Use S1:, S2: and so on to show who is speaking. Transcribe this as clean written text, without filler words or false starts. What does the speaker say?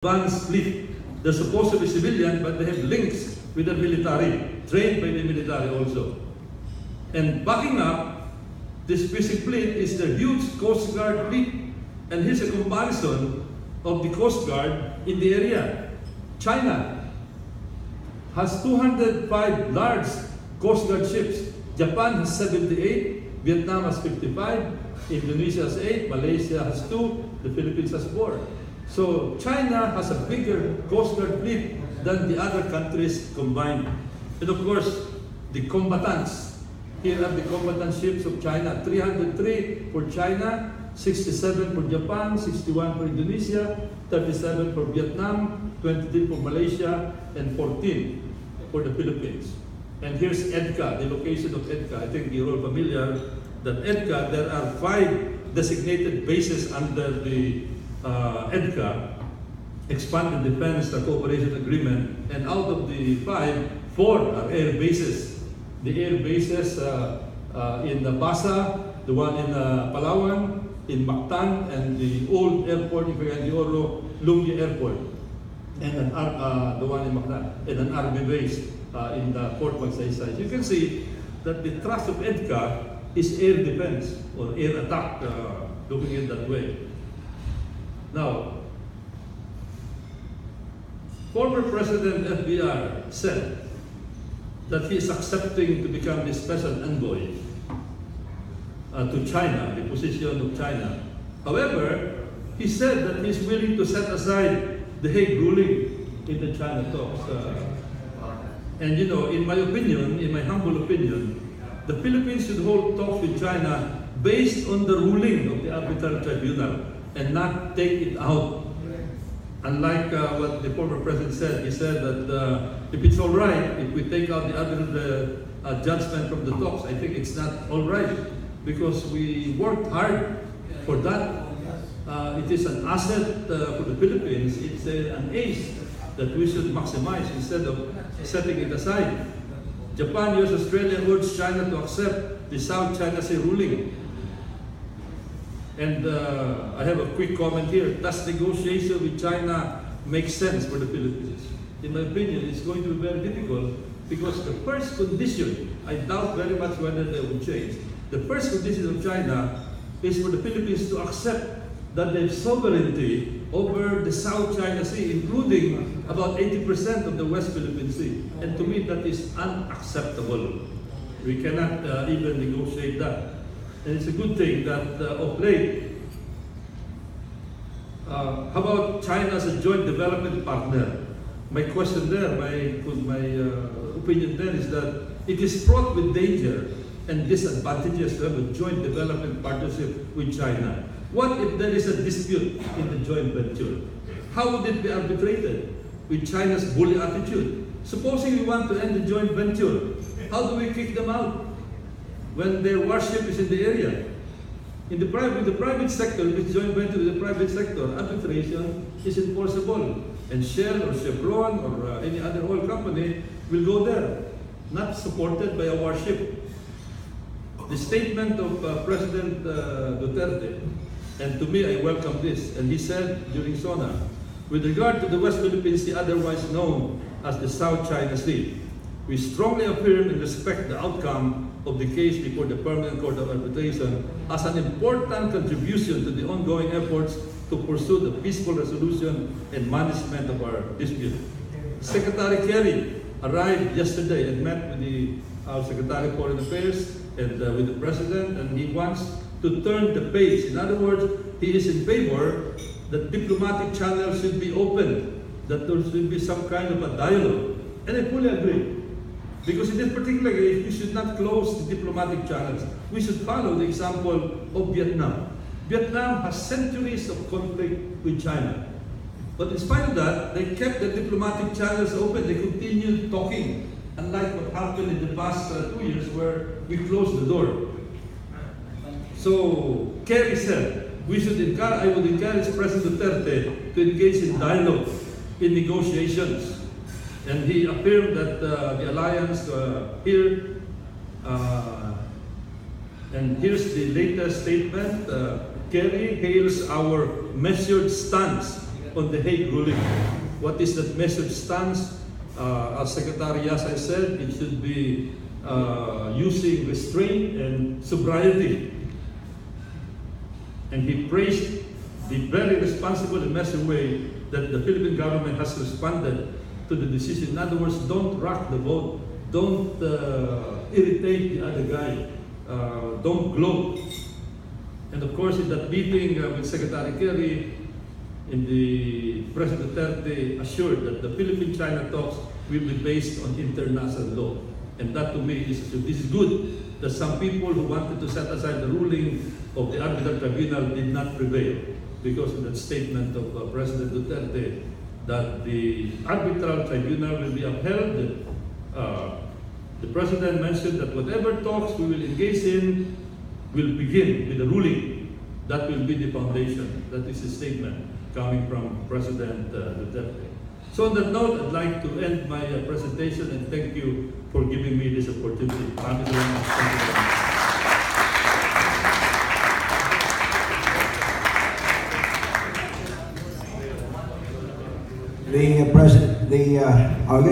S1: advanced fleet. They're supposed to be civilian, but they have links with the military, trained by the military also. And backing up this fishing fleet is the huge Coast Guard fleet. And here's a comparison of the Coast Guard in the area. China has 205 large Coast Guard ships. Japan has 78, Vietnam has 55, Indonesia has 8, Malaysia has 2, the Philippines has 4. So China has a bigger Coast Guard fleet than the other countries combined. And of course, the combatants. Here are the combatant ships of China. 303 for China, 67 for Japan, 61 for Indonesia, 37 for Vietnam, 23 for Malaysia, and 14 for the Philippines. And here's EDCA, the location of EDCA. I think you're all familiar that EDCA, there are 5 designated bases under the EDCA, Expanded Defense Cooperation Agreement, and out of the 5, 4 are air bases. The air bases in Basa, the one in Palawan, in Mactan, and the old airport in Cagayan de Oro, Lungi Airport, and the one in Mactan, and an army base in the Fort Magsaysay. You can see that the thrust of EDCA is air defense or air attack, looking at it that way. Now, former President FDR said that he is accepting to become the special envoy to China, the position of China. However, he said that he is willing to set aside the Hague ruling in the China talks. And you know, in my opinion, in my humble opinion, the Philippines should hold talks with China based on the ruling of the Arbitral Tribunal and not take it out. Unlike what the former president said, he said that if it's all right, if we take out the other judgment from the talks, I think it's not all right because we worked hard for that. It is an asset for the Philippines. It's an ace that we should maximize instead of setting it aside. Japan, US, Australia urged China to accept the South China Sea ruling. And I have a quick comment here. Does negotiation with China make sense for the Philippines? In my opinion, it's going to be very difficult because the first condition, I doubt very much whether they will change. The first condition of China is for the Philippines to accept that they have sovereignty over the South China Sea, including about 80% of the West Philippine Sea. And to me, that is unacceptable. We cannot even negotiate that. And it's a good thing that of late, how about China as a joint development partner? My question there, my opinion there is that it is fraught with danger and disadvantages to have a joint development partnership with China. What if there is a dispute in the joint venture? How would it be arbitrated with China's bully attitude? Supposing we want to end the joint venture, how do we kick them out when their warship is in the area? In the private sector, if it's joint venture with the private sector, arbitration is enforceable. And Shell or Chevron or any other oil company will go there, not supported by a warship. The statement of President Duterte, and to me I welcome this, and he said during SONA, with regard to the West Philippine Sea, otherwise known as the South China Sea, we strongly affirm and respect the outcome of the case before the Permanent Court of Arbitration as an important contribution to the ongoing efforts to pursue the peaceful resolution and management of our dispute. Secretary Kerry arrived yesterday and met with our Secretary of Foreign Affairs and with the President, and he wants to turn the page. In other words, he is in favor that diplomatic channels should be open, that there should be some kind of a dialogue. And I fully agree. Because in this particular case, we should not close the diplomatic channels. We should follow the example of Vietnam. Vietnam has centuries of conflict with China. But in spite of that, they kept the diplomatic channels open. They continued talking, unlike what happened in the past 2 years where we closed the door. So Kerry said, I would encourage President Duterte to engage in dialogue, in negotiations. And he affirmed that the alliance here, and here's the latest statement, Kerry hails our measured stance on the Hague ruling. What is that message stance? As Secretary Yasay said, it should be using restraint and sobriety. And he praised the very responsible and measured way that the Philippine government has responded to the decision. In other words, don't rock the boat, don't irritate the other guy, don't gloat. And of course, in that meeting with Secretary Kerry, President Duterte assured that the Philippine-China talks will be based on international law. And that to me is good, that some people who wanted to set aside the ruling of the Arbitral Tribunal did not prevail because of that statement of President Duterte that the Arbitral Tribunal will be upheld. The President mentioned that whatever talks we will engage in will begin with a ruling. That will be the foundation. That is a statement coming from President Duterte. So on that note, I'd like to end my presentation and thank you for giving me this opportunity. Thank you very much. Thank you very much.
S2: The President, our